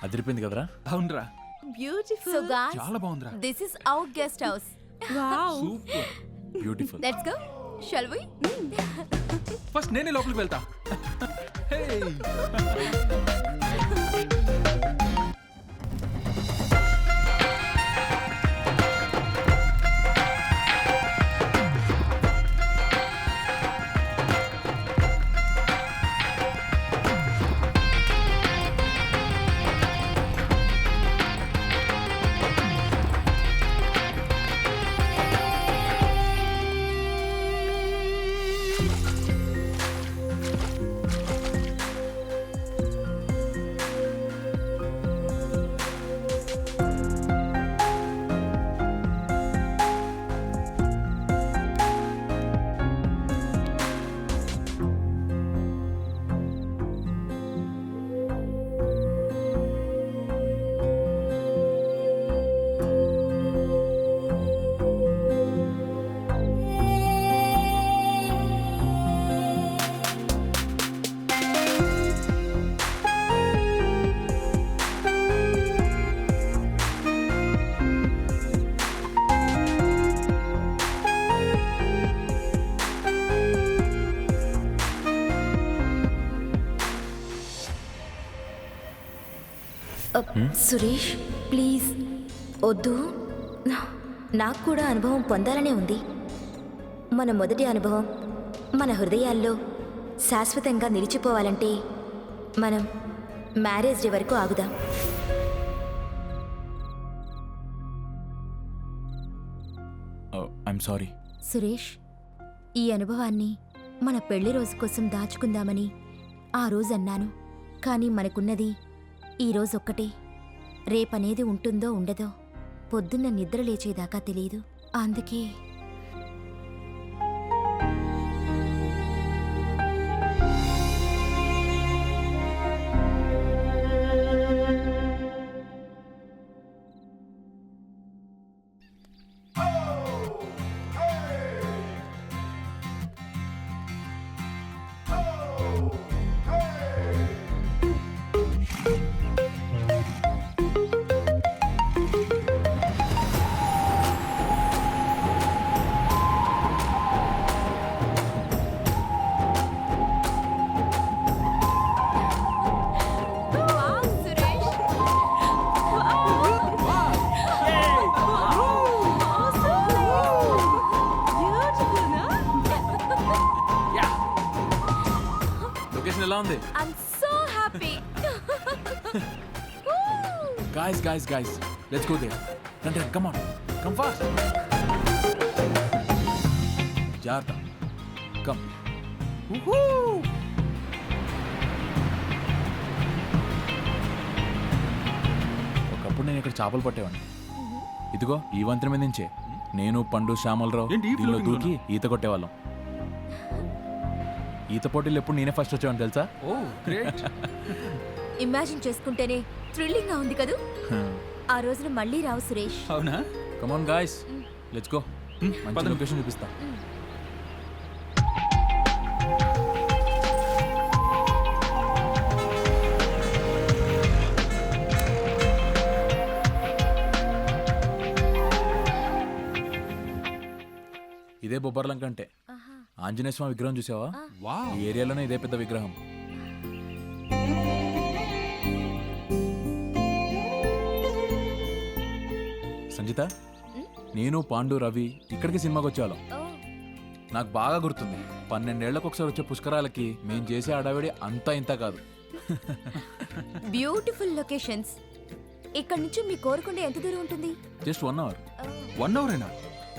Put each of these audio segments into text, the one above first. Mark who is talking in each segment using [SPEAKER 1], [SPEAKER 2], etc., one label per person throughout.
[SPEAKER 1] అదిరిపోయింది కదరా?
[SPEAKER 2] అవునరా,
[SPEAKER 3] Beautiful.
[SPEAKER 4] So guys,
[SPEAKER 2] చాలా బాగుందిరా.
[SPEAKER 4] this is our guest house.
[SPEAKER 3] Wow.
[SPEAKER 2] Super.
[SPEAKER 1] Beautiful.
[SPEAKER 4] Let's go. Shall we?
[SPEAKER 2] First నేనే లోపలికి వెళ్తా. హే,
[SPEAKER 4] సురేష్ ప్లీజ్ వద్దు. నాకు కూడా అనుభవం పొందాలనే ఉంది. మన మొదటి అనుభవం మన హృదయాల్లో శాశ్వతంగా నిలిచిపోవాలంటే మనం మ్యారేజ్ డే వరకు ఆగుదాం.
[SPEAKER 1] I'm sorry.
[SPEAKER 4] సురేష్, ఈ అనుభవాన్ని మన పెళ్లి రోజు కోసం దాచుకుందామని ఆ రోజు అన్నాను. కానీ మనకున్నది ఈ రోజు ఒక్కటే. రేపనేది ఉంటుందో ఉండదో పొద్దున్న నిద్ర లేచేదాకా తెలియదు. అందుకే
[SPEAKER 1] లొకేషన్ ఎలా ఉంది?
[SPEAKER 4] I'm so happy.
[SPEAKER 1] Guys, let's go there. Run, come on, come fast. Jarta, come. Woohoo! ఒకప్పుడు నేను ఇక్కడ చేపలు పట్టేవాడిని. ఇదిగో ఈ వంతెన మీద నుంచే నేను, పండు, శ్యామలరావు
[SPEAKER 2] ఏంటి ఈ
[SPEAKER 1] దీనిలో
[SPEAKER 2] floating
[SPEAKER 1] దూకి ఈత కొట్టేవాళ్ళం. ఈత పోటీలు ఎప్పుడు నేనే ఫస్ట్ వచ్చేవాడిని తెలుసా?
[SPEAKER 2] ఓ గ్రేట్.
[SPEAKER 4] ఇమాజిన్ చేసుకుంటేనే థ్రిల్లింగ్ గా ఉంది కదూ. ఆ రోజున మళ్ళీ రావు సురేష్.
[SPEAKER 2] అవునా?
[SPEAKER 1] Come on guys, let's go. మంచి
[SPEAKER 2] పదండి.
[SPEAKER 1] లొకేషన్ చూపిస్తా. ఇదే బొబ్బర్లంక అంటే. ఆంజనేయ స్వామి విగ్రహం చూసావా?
[SPEAKER 2] వావ్.
[SPEAKER 1] ఈ ఏరియాలోనే ఇదే పెద్ద విగ్రహం. సంజిత, నేను, పాండు, రవి ఇక్కడికి సినిమాకి వచ్చేవాళ్ళం. నాకు బాగా గుర్తుంది. 12 ఏళ్లకు ఒకసారి వచ్చే పుష్కరాలకి మేం చేసే అడావిడి అంతా ఇంత కాదు.
[SPEAKER 4] Beautiful locations. ఇక్కడ నుంచి మీ కోరుకుంటే ఎంత దూరం ఉంటుంది?
[SPEAKER 1] Just 1 hour.
[SPEAKER 2] 1 అవరేనా?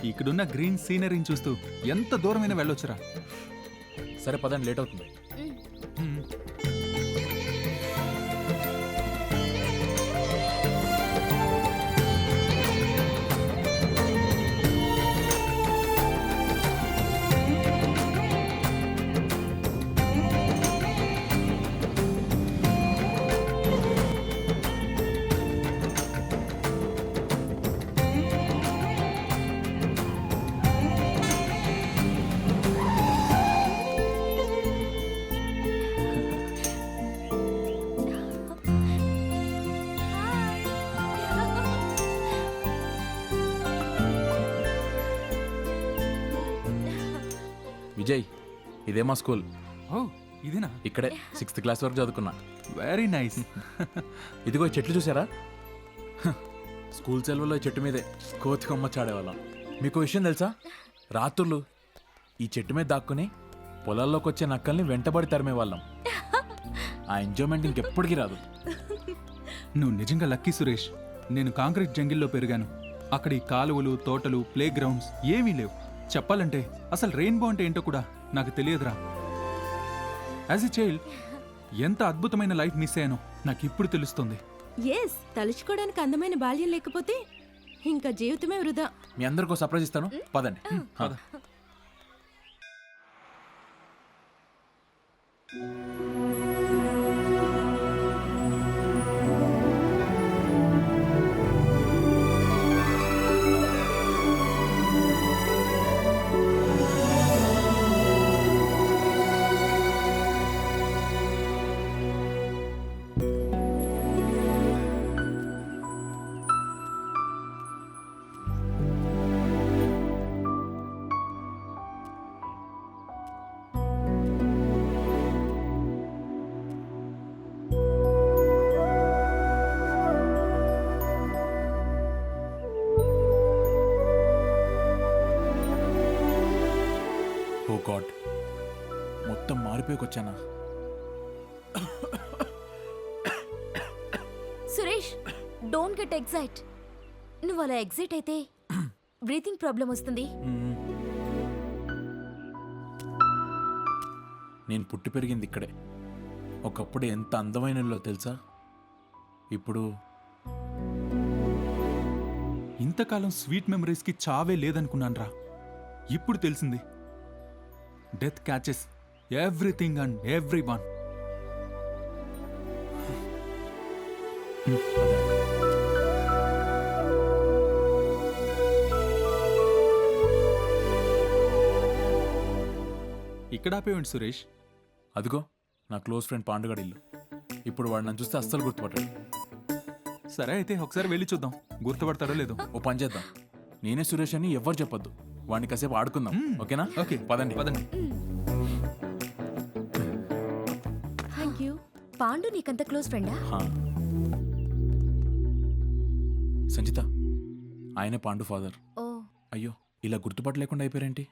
[SPEAKER 2] ఇక్కడున్న గ్రీన్ సీనరీని చూస్తూ ఎంత దూరమైనా వెళ్ళొచ్చురా.
[SPEAKER 1] సరే పదండి, లేట్ అవుతుంది. విజయ్, ఇదే మా స్కూల్.
[SPEAKER 2] ఓ ఇదేనా?
[SPEAKER 1] ఇక్కడే 6th క్లాస్ వరకు చదువుకున్నా.
[SPEAKER 2] Very nice.
[SPEAKER 1] ఇదిగో ఈ చెట్లు చూసారా? స్కూల్ సెలవుల్లో ఈ చెట్టు మీదే కోతి కొమ్మ చాడేవాళ్ళం. మీకు విషయం తెలుసా? రాత్రులు ఈ చెట్టు మీద దాక్కుని పొలాల్లోకి వచ్చే నక్కల్ని వెంటబడి తరిమేవాళ్ళం. ఆ ఎంజాయ్మెంట్ ఇంకెప్పటికీ రాదు.
[SPEAKER 2] నువ్వు నిజంగా లక్కీ సురేష్. నేను కాంక్రీట్ జంగిల్లో పెరిగాను. అక్కడ ఈ కాలువలు, తోటలు, ప్లే గ్రౌండ్స్ ఏమీ లేవు. చెప్పాలంటే అసలు రెయిన్బో అంటే ఏంటో కూడా నాకు తెలియదురా. యాజ్ ఎ చైల్డ్ ఎంత అద్భుతమైన లైఫ్ మిస్ అయ్యానో నాకు ఇప్పుడు తెలుస్తుంది.
[SPEAKER 3] ఎస్, తలుచుకోవడానికి అందమైన బాల్యం లేకపోతే ఇంకా జీవితమే వృధా.
[SPEAKER 1] మీ అందరికీ సర్ప్రైజ్ ఇస్తాను, పదండి.
[SPEAKER 2] పద.
[SPEAKER 1] ఓ గాడ్, మొత్తం మారిపోయికొచ్చానా?
[SPEAKER 4] Suresh, don't get excite. నువ్వు అలా ఎగ్జైట్ అయితే బ్రీతింగ్ ప్రాబ్లం వస్తుంది.
[SPEAKER 1] నేను పుట్టి పెరిగింది ఇక్కడే. ఒకప్పుడు ఎంత అందమైన ఇల్లు తెలుసా? ఇప్పుడు
[SPEAKER 2] ఇంతకాలం స్వీట్ మెమరీస్కి చావే లేదనుకున్నాన్రా. ఇప్పుడు తెలిసింది, death catches everything and every one. ఇక్కడ ఆపేయండి సురేష్.
[SPEAKER 1] అదిగో నా క్లోజ్ ఫ్రెండ్ పాండుగడి ఇల్లు. ఇప్పుడు వాడు నన్ను చూస్తే అస్సలు గుర్తుపట్టాడు.
[SPEAKER 2] సరే అయితే ఒకసారి వెళ్ళి చూద్దాం, గుర్తుపడతాడో లేదో.
[SPEAKER 1] ఓ పని చేద్దాం, నేనే సురేష్ అని ఎవ్వరు చెప్పొద్దు. వాడిని కాసేపు ఆడుకుందాం, ఓకేనా?
[SPEAKER 2] ఓకే
[SPEAKER 1] పదండి.
[SPEAKER 2] పదండి.
[SPEAKER 3] Thank you.
[SPEAKER 4] పాండు నీకంత క్లోజ్ ఫ్రెండా?
[SPEAKER 1] హా. సంజిత, ఆయనే పాండు ఫాదర్.
[SPEAKER 4] ఓ,
[SPEAKER 1] అయ్యో, ఇలా గుర్తుపట్టలేకుండా అయిపోయారేంటి?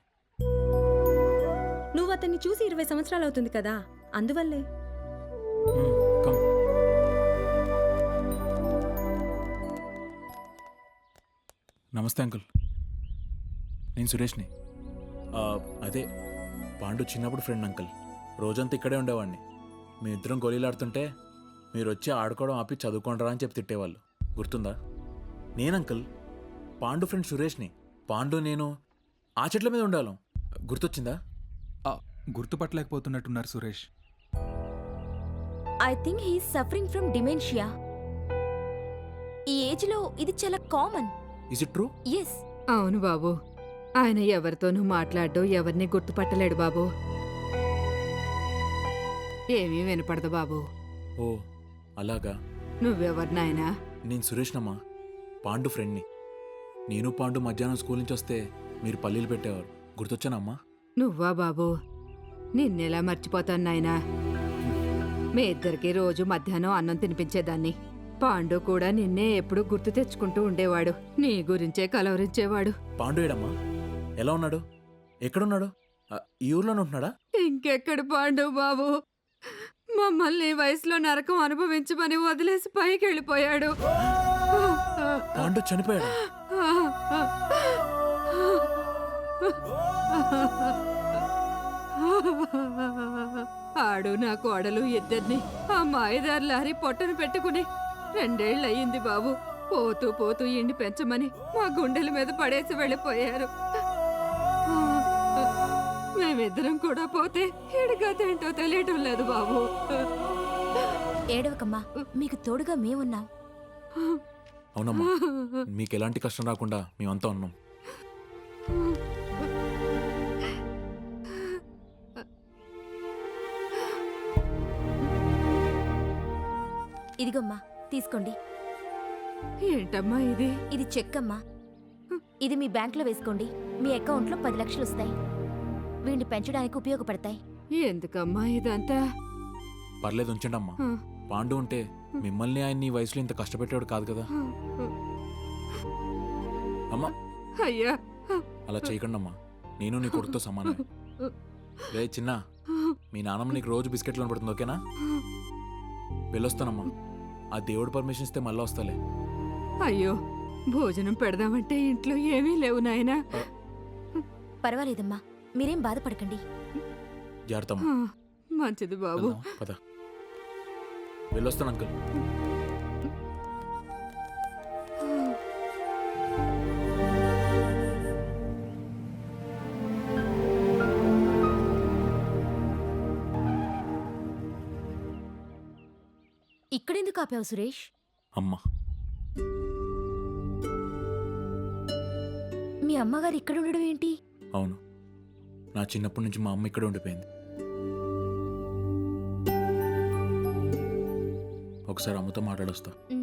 [SPEAKER 3] నువ్వు అతన్ని చూసి 20 సంవత్సరాలు అవుతుంది కదా, అందువల్లే.
[SPEAKER 1] కమ్. నమస్తే అంకుల్, నేను సురేష్ని. అదే పాండు చిన్నప్పుడు ఫ్రెండ్ అంకుల్. రోజంతా ఇక్కడే ఉండేవాడిని. మీ ఇద్దరం గోళీలాడుతుంటే మీరు వచ్చి ఆడుకోవడం ఆపి చదువుకోండిరా అని చెప్పి తిట్టేవాళ్ళు. గుర్తుందా? నేను అంకుల్, పాండు ఫ్రెండ్ సురేష్ని. పాండు నేను ఆ చెట్ల మీద ఉండేవాళ్ళం. గుర్తొచ్చిందా?
[SPEAKER 2] గుర్తుపట్టలేకపోతున్నట్టున్నారు Suresh.
[SPEAKER 4] I think he is suffering from dementia. ఈ ఏజ్ లో ఇది చాలా common.
[SPEAKER 1] Is it true?
[SPEAKER 4] Yes.
[SPEAKER 5] అవును బాబు, ఆయన ఎవరితోనూ మాట్లాడ్డు, ఎవరిని గుర్తుపట్టలేడు బాబు. ఏమీ వినపడదు బాబు.
[SPEAKER 1] ఓ అలాగా.
[SPEAKER 5] నువ్వెవరినాయనా?
[SPEAKER 1] నేను సురేష్నమ్మా, పాండు ఫ్రెండ్ని. నేను పాండు మధ్యాహ్నం స్కూల్ నుంచి వస్తే మీరు పల్లీలు పెట్టేవారు. గుర్తొచ్చానమ్మా?
[SPEAKER 5] నువ్వా బాబు? నిన్నెలా మర్చిపోతాను నాయనా. మీ ఇద్దరికి రోజు మధ్యాహ్నం అన్నం తినిపించేదాన్ని. పాండు కూడా నిన్నే ఎప్పుడూ గుర్తు తెచ్చుకుంటూ ఉండేవాడు. నీ గురించే కలవరించేవాడు.
[SPEAKER 1] పాండు ఏడమ్మా? ఎలా ఉన్నాడు? ఎక్కడున్నాడు? ఈ ఊర్లోనే ఉంటున్నాడా?
[SPEAKER 5] ఇంకెక్కడ పాండు బాబు, మమ్మల్ని ఈ వయసులో నరకం అనుభవించమని వదిలేసి పైకి వెళ్ళిపోయాడు.
[SPEAKER 1] పాండు చనిపోయాడా?
[SPEAKER 5] ఆడు నా కోడలు ఇద్దరిని ఆ మాయదారి లారీ పొట్టను పెట్టుకుని 2 ఏళ్ళయింది బాబు. పోతూ పోతూ ఇండి పెంచమని మా గుండెల మీద పడేసి వెళ్ళిపోయారు. మేమిద్దరం కూడా పోతే ఎడగతేంటో తెలియటం లేదు బాబు.
[SPEAKER 4] ఏడవకమ్మా, మీకు తోడుగా మేమున్నాం.
[SPEAKER 1] అవునమ్మా, మీకు ఎలాంటి కష్టం రాకుండా మేమంతా ఉన్నాం.
[SPEAKER 4] ఇదిగమ్మా, తీసుకోండి.
[SPEAKER 5] ఏంటమ్మా ఇది?
[SPEAKER 4] ఇది చెక్ అమ్మా. ఇది మీ బ్యాంక్లో వేసుకోండి. మీ అకౌంట్లో 10 లక్షలు వస్తాయి. వీడిని పెంచడానికి ఉపయోగపడతాయి.
[SPEAKER 5] ఎందుకమ్మా ఇదంతా?
[SPEAKER 1] పర్లేదు ఉంచండి అమ్మా.
[SPEAKER 5] ఆ,
[SPEAKER 1] పాండు ఉంటే మిమ్మల్ని ఆయన ఈ వయసులో ఇంత కష్టపెట్టేవాడు కాదు కదా.
[SPEAKER 5] ఆ,
[SPEAKER 1] అమ్మా
[SPEAKER 5] అయ్యా.
[SPEAKER 1] అలా చేయకండి అమ్మా. నేను నీ కొడుకుతో సమానమే. రే చిన్న, మీ నాన్నమ్మ నీకు రోజు బిస్కెట్లు పడుతుంది, ఓకేనా? వెళ్ళొస్తానమ్మా. ఆ దేవుడు పర్మిషన్ ఇస్తే మళ్ళీ వస్తాలే.
[SPEAKER 5] అయ్యో, భోజనం పెడదామంటే ఇంట్లో ఏమీ లేవు నాయనా.
[SPEAKER 4] పర్వాలేదమ్మా, మీరేం బాధపడకండి.
[SPEAKER 1] జాగ్రత్త
[SPEAKER 5] ఆ, మంచిది బాబు.
[SPEAKER 2] వెళ్దామా?
[SPEAKER 1] పద. వెళ్ళొస్తాను అంకుల్.
[SPEAKER 4] ఇక్కడెందుకు ఆపావు సురేష్?
[SPEAKER 1] అమ్మా
[SPEAKER 4] మీ అమ్మగారు ఇక్కడ ఉండడం ఏంటి?
[SPEAKER 1] అవును, నా చిన్నప్పటి నుంచి మా అమ్మ ఇక్కడే ఉండిపోయింది. ఒకసారి అమ్మతో మాట్లాడొస్తా.
[SPEAKER 4] ఉమ్.